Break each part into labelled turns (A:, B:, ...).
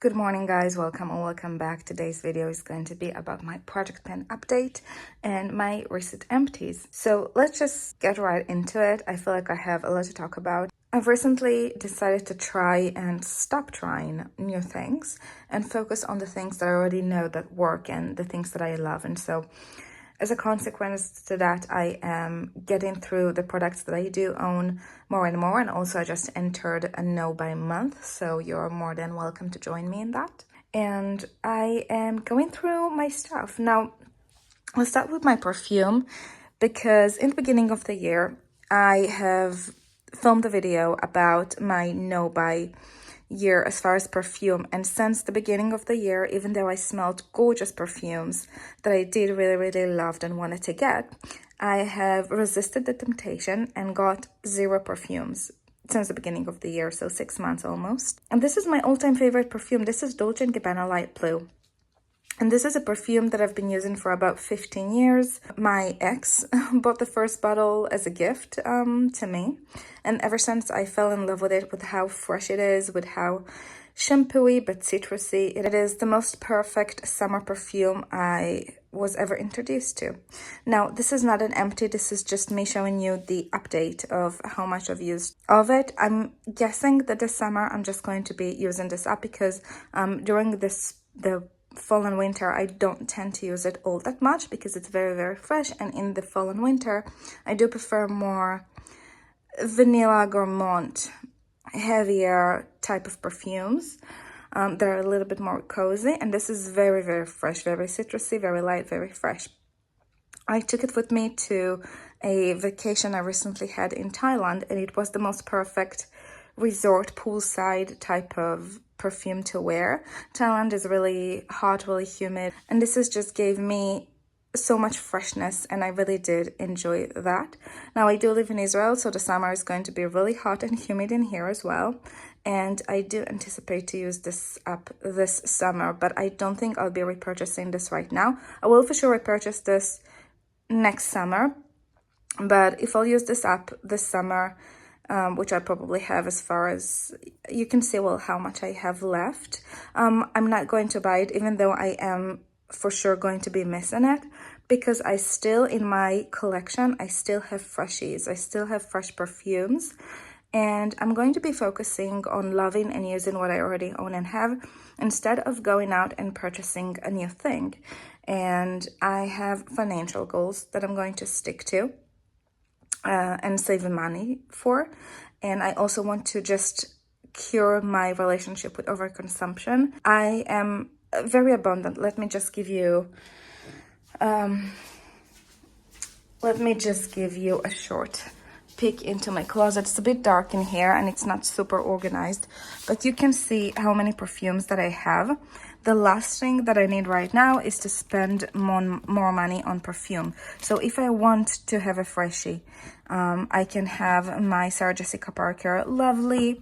A: Good morning, guys. Welcome back. Today's video is going to be about my project pen update and my recent empties. So let's just get right into it. I feel like I have a lot to talk about. I've recently decided to try and stop trying new things and focus on the things that I already know that work and the things that I love. And so as a consequence to that, I am getting through the products that I do own more and more. And also I just entered a no by month, so you're more than welcome to join me in that. And I am going through my stuff. Now, I'll start with my perfume because in the beginning of the year, I have filmed a video about my no buy year as far as perfume, and since the beginning of the year, even though I smelled gorgeous perfumes that I did really loved and wanted to get, I have resisted the temptation and got 0 perfumes since the beginning of the year, so 6 months almost. And this is my all-time favorite perfume. This is Dolce & Gabbana Light Blue. And this is a perfume that I've been using for about 15 years. My ex bought the first bottle as a gift to me. And ever since I fell in love with it, with how fresh it is, with how shampooy but citrusy. It is the most perfect summer perfume I was ever introduced to. Now, this is not an empty, this is just me showing you the update of how much I've used of it. I'm guessing that this summer I'm just going to be using this up because during the fall and winter, I don't tend to use it all that much because it's very fresh. And in the fall and winter, I do prefer more vanilla gourmand, heavier type of perfumes that are a little bit more cozy. And this is very fresh, very citrusy, very light, very fresh. I took it with me to a vacation I recently had in Thailand, and it was the most perfect resort poolside type of perfume to wear. Thailand is really hot, really humid, and this just gave me so much freshness, and I really did enjoy that. Now, I do live in Israel, so the summer is going to be really hot and humid in here as well, and I do anticipate to use this up this summer, but I don't think I'll be repurchasing this right now. I will for sure repurchase this next summer, but if I'll use this up this summer, which I probably have, as far as you can see, well, how much I have left. I'm not going to buy it, even though I am for sure going to be missing it, because I still, in my collection, I still have freshies. I still have fresh perfumes, and I'm going to be focusing on loving and using what I already own and have, instead of going out and purchasing a new thing. And I have financial goals that I'm going to stick to and save money for. And I also want to just cure my relationship with overconsumption. I am very abundant. Let me just give you a short peek into my closet. It's a bit dark in here and it's not super organized, but you can see how many perfumes that I have. The last thing that I need right now is to spend more money on perfume. So if I want to have a freshie, I can have my Sarah Jessica Parker Lovely,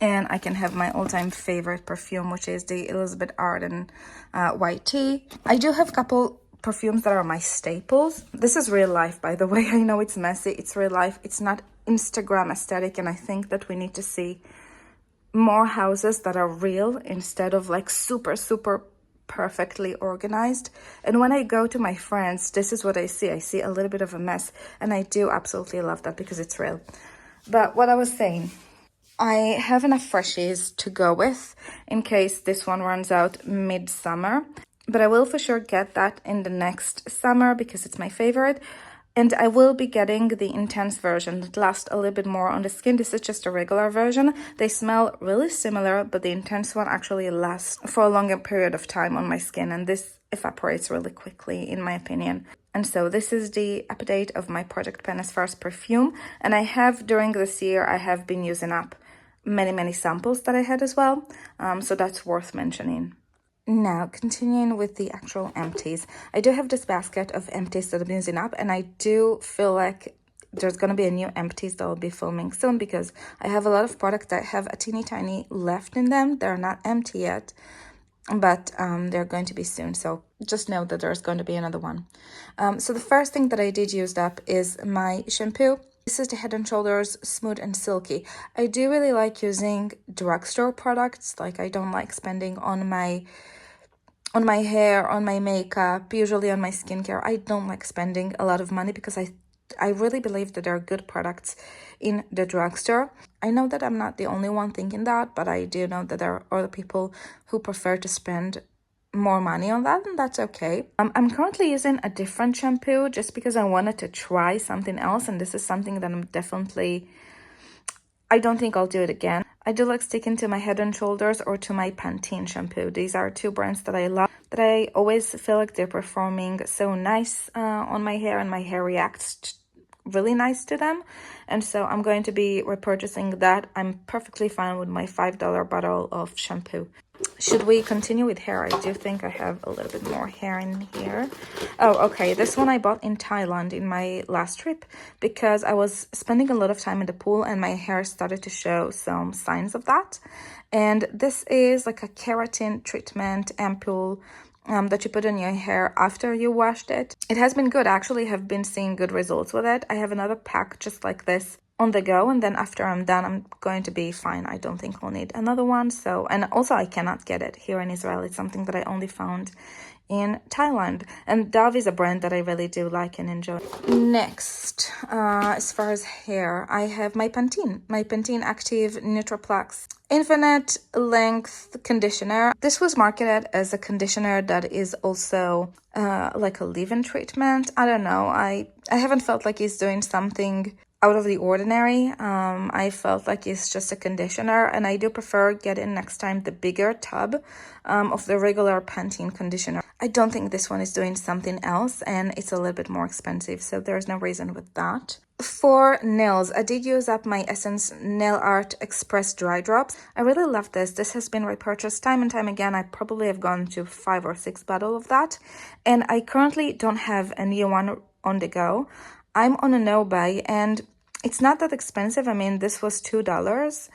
A: and I can have my all-time favorite perfume, which is the Elizabeth Arden White Tea. I do have a couple perfumes that are my staples. This is real life, by the way. I know it's messy. It's real life. It's not Instagram aesthetic, and I think that we need to see more houses that are real instead of like super perfectly organized. And when I go to my friends, this is what I see. I see a little bit of a mess, and I do absolutely love that because it's real. But what I was saying, I have enough freshies to go with in case this one runs out mid-summer, but I will for sure get that in the next summer because it's my favorite. And I will be getting the intense version that lasts a little bit more on the skin. This is just a regular version. They smell really similar, but the intense one actually lasts for a longer period of time on my skin, and this evaporates really quickly, in my opinion. And so this is the update of my project pen as far as perfume. And I have, during this year, I have been using up many samples that I had as well. So that's worth mentioning. Now, continuing with the actual empties, I do have this basket of empties that I'm using up, and I do feel like there's going to be a new empties that I'll be filming soon because I have a lot of products that have a teeny tiny left in them. They're not empty yet, but they're going to be soon, so just know that there's going to be another one. So the first thing that I did use up is my shampoo. This is the Head and Shoulders Smooth and Silky. I do really like using drugstore products. Like, I don't like spending on my hair, on my makeup, usually on my skincare. I don't like spending a lot of money because I really believe that there are good products in the drugstore. I know that I'm not the only one thinking that, but I do know that there are other people who prefer to spend more money on that, and that's okay. I'm currently using a different shampoo just because I wanted to try something else, and this is something that I don't think I'll do it again. I do like sticking to my Head and Shoulders or to my Pantene shampoo. These are two brands that I love, that I always feel like they're performing so nice on my hair, and my hair reacts really nice to them. And so I'm going to be repurchasing that. I'm perfectly fine with my $5 bottle of shampoo. Should we continue with hair? I do think I have a little bit more hair in here. Oh, okay. This one I bought in Thailand in my last trip because I was spending a lot of time in the pool and my hair started to show some signs of that. And this is like a keratin treatment ampoule that you put on your hair after you washed it. It has been good. I actually have been seeing good results with it. I have another pack just like this on the go, and then after I'm done, I'm going to be fine. I don't think I'll need another one. So, and also I cannot get it here in Israel. It's something that I only found in Thailand, and Dove is a brand that I really do like and enjoy. Next, as far as hair, I have my Pantene Active Nutriplex Infinite Length Conditioner. This was marketed as a conditioner that is also like a leave-in treatment. I don't know. I haven't felt like it's doing something out of the ordinary. I felt like it's just a conditioner, and I do prefer getting next time the bigger tub of the regular Pantene conditioner. I don't think this one is doing something else, and it's a little bit more expensive, so there's no reason with that. For nails, I did use up my Essence Nail Art Express Dry Drops. I really love this. This has been repurchased time and time again. I probably have gone to 5 or 6 bottles of that, and I currently don't have a new one on the go. I'm on a no-buy, and it's not that expensive. I mean, this was $2.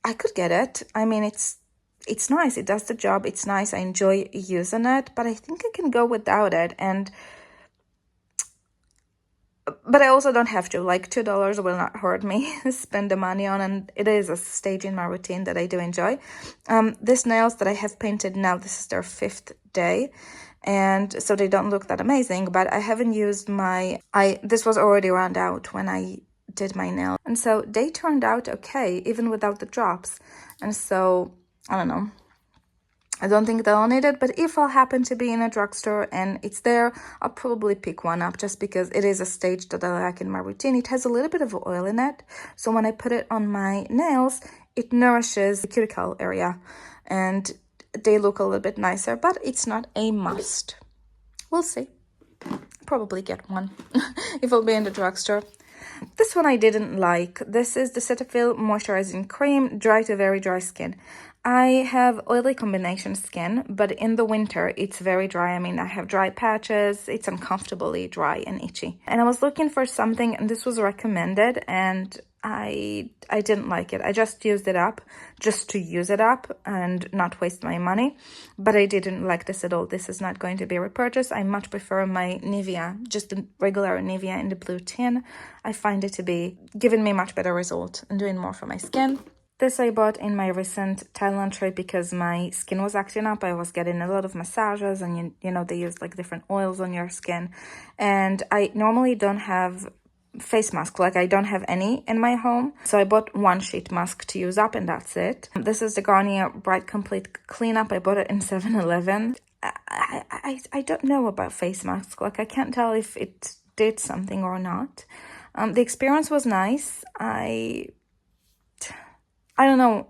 A: I could get it. I mean, it's nice. It does the job. It's nice. I enjoy using it, but I think I can go without it. But I also don't have to. Like, $2 will not hurt me spend the money on, and it is a stage in my routine that I do enjoy. These nails that I have painted now, this is their 5th day, and so they don't look that amazing, but I haven't used this was already round out when I did my nails, and so they turned out okay even without the drops. And so I don't know, I don't think they'll need it, but if I'll happen to be in a drugstore and it's there, I'll probably pick one up just because it is a stage that I like in my routine. It has a little bit of oil in it, so when I put it on my nails, it nourishes the cuticle area and they look a little bit nicer, but it's not a must. We'll see. Probably get one if I'll be in the drugstore. This one I didn't like. This is the Cetaphil Moisturizing Cream, dry to very dry skin. I have oily combination skin, but in the winter, it's very dry. I mean, I have dry patches. It's uncomfortably dry and itchy. And I was looking for something, and this was recommended, and I didn't like it. I just used it up just to use it up and not waste my money. But I didn't like this at all. This is not going to be repurchased. I much prefer my Nivea, just the regular Nivea in the blue tin. I find it to be giving me much better result and doing more for my skin. This I bought in my recent Thailand trip because my skin was acting up. I was getting a lot of massages, and you know, they use like different oils on your skin. And I normally don't have face mask, like I don't have any in my home. So I bought one sheet mask to use up, and that's it. This is the Garnier Bright Complete Cleanup. I bought it in 7-Eleven. I don't know about face masks. Like, I can't tell if it did something or not. The experience was nice. I don't know.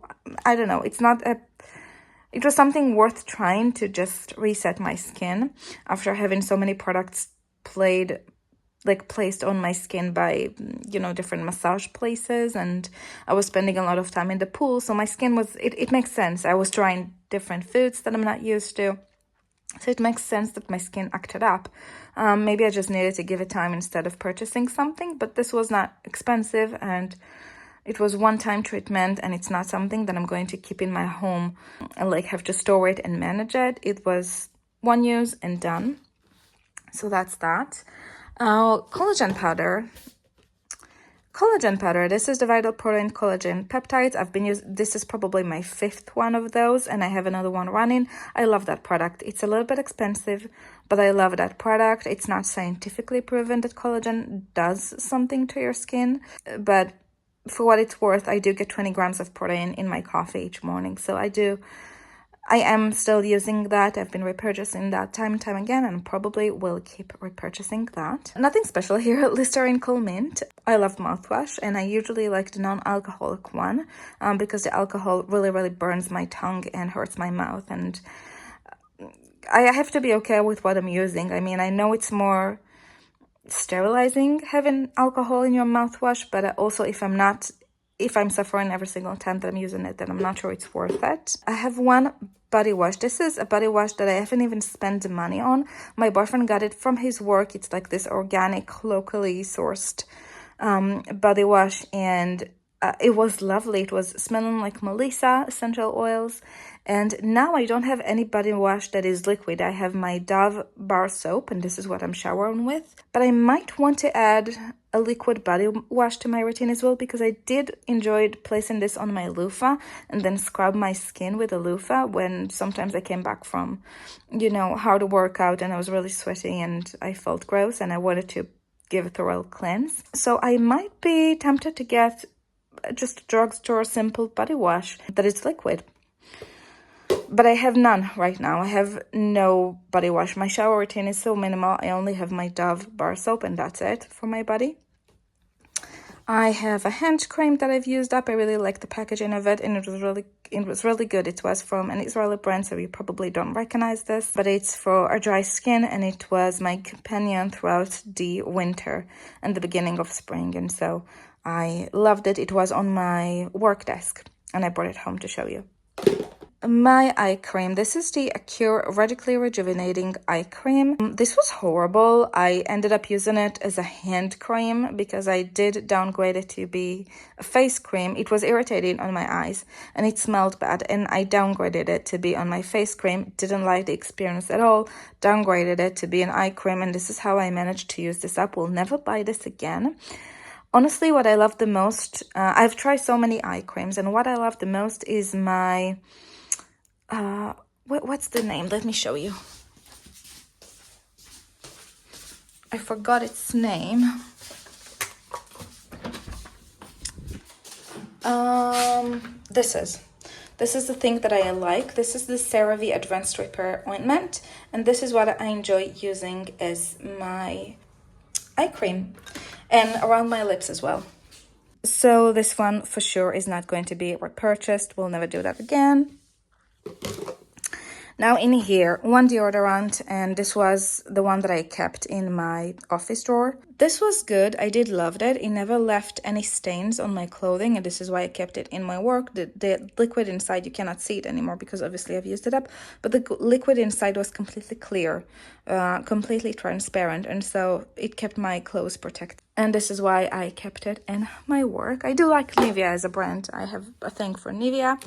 A: It was something worth trying to just reset my skin after having so many products placed on my skin by, you know, different massage places, and I was spending a lot of time in the pool, so my skin was, it makes sense. I was trying different foods that I'm not used to, so it makes sense that my skin acted up. Maybe I just needed to give it time instead of purchasing something, but this was not expensive, and it was one-time treatment, and it's not something that I'm going to keep in my home and like have to store it and manage it. It was one use and done. So that's that. Oh, collagen powder. Collagen powder. This is the Vital Protein Collagen Peptides. I've been using, this is probably my 5th one of those, and I have another one running. I love that product. It's a little bit expensive, but I love that product. It's not scientifically proven that collagen does something to your skin, but for what it's worth, I do get 20 grams of protein in my coffee each morning. So I am still using that. I've been repurchasing that time and time again, and probably will keep repurchasing that. Nothing special here. Listerine Cool Mint. I love mouthwash, and I usually like the non-alcoholic one because the alcohol really burns my tongue and hurts my mouth, and I have to be okay with what I'm using. I mean, I know it's more sterilizing having alcohol in your mouthwash, but also if I'm suffering every single time that I'm using it, then I'm not sure it's worth it. I have one body wash. This is a body wash that I haven't even spent the money on. My boyfriend got it from his work. It's like this organic, locally sourced body wash, and it was lovely. It was smelling like Melissa essential oils. And now I don't have any body wash that is liquid. I have my Dove bar soap, and this is what I'm showering with. But I might want to add a liquid body wash to my routine as well, because I did enjoy placing this on my loofah and then scrub my skin with a loofah when sometimes I came back from, hard workout and I was really sweaty and I felt gross and I wanted to give a thorough cleanse. So I might be tempted to get just a drugstore simple body wash that is liquid. But I have none right now. I have no body wash. My shower routine is so minimal. I only have my Dove bar soap, and that's it for my body. I have a hand cream that I've used up. I really like the packaging of it, and it was really good. It was from an Israeli brand, so you probably don't recognize this, but it's for a dry skin, and it was my companion throughout the winter and the beginning of spring, and so I loved it. It was on my work desk, and I brought it home to show you. My eye cream. This is the Acure Radically Rejuvenating Eye Cream. This was horrible. I ended up using it as a hand cream because I did downgrade it to be a face cream. It was irritating on my eyes and it smelled bad, and I downgraded it to be on my face cream. Didn't like the experience at all. Downgraded it to be an eye cream, and this is how I managed to use this up. Will never buy this again. Honestly, what I love the most, I've tried so many eye creams, and what I love the most is my what's the name? Let me show you. I forgot its name. This is the thing that I like. This is the CeraVe Advanced Repair Ointment, and this is what I enjoy using as my eye cream and around my lips as well. So this one for sure is not going to be repurchased. We'll never do that again. Now in here, one deodorant, and this was the one that I kept in my office drawer. This was good. I did love it. It never left any stains on my clothing, and this is why I kept it in my work. The liquid inside, you cannot see it anymore because obviously I've used it up, but the liquid inside was completely clear, completely transparent, and so it kept my clothes protected. And this is why I kept it in my work. I do like Nivea as a brand. I have a thing for Nivea.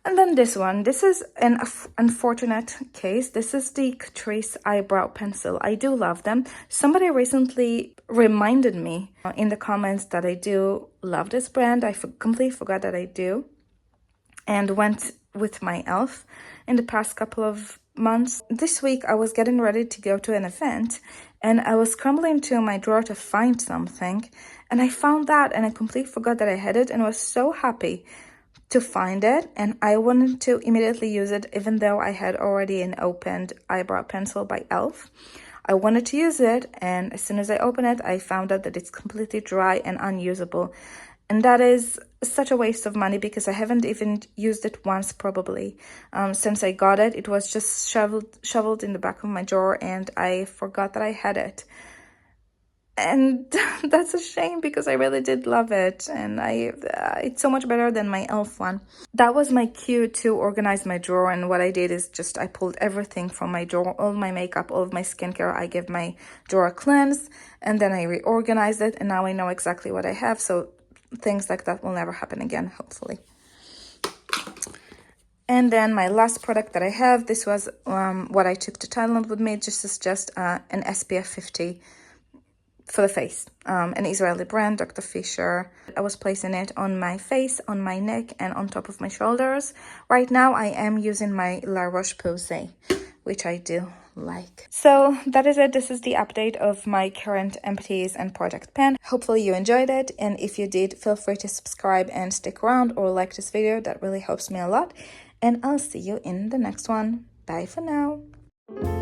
A: And then this one, this is an unfortunate case. This is the Krie eyebrow pencil. I do love them. Somebody recently reminded me in the comments that I do love this brand. I completely forgot that I do, and went with my elf in the past couple of months. This week I was getting ready to go to an event, and I was scrambling to my drawer to find something, and I found that, and I completely forgot that I had it, and was so happy to find it, and I wanted to immediately use it even though I had already an opened eyebrow pencil by e.l.f. I wanted to use it, and as soon as I opened it, I found out that it's completely dry and unusable, and that is such a waste of money because I haven't even used it once probably since I got it. It was just shoveled in the back of my drawer, and I forgot that I had it. And that's a shame because I really did love it, and it's so much better than my e.l.f. one. That was my cue to organize my drawer, and what I did is just I pulled everything from my drawer, all my makeup, all of my skincare. I gave my drawer a cleanse, and then I reorganized it, and now I know exactly what I have, so things like that will never happen again, hopefully. And then my last product that I have, this was what I took to Thailand with me. This is just an SPF 50 for the face, an Israeli brand, Dr. Fisher. I was placing it on my face, on my neck, and on top of my shoulders. Right now I am using my La Roche-Posay, which I do like. So that is it. This is the update of my current Empties and product pan. Hopefully you enjoyed it, and if you did, feel free to subscribe and stick around or like this video. That really helps me a lot, and I'll see you in the next one. Bye for now.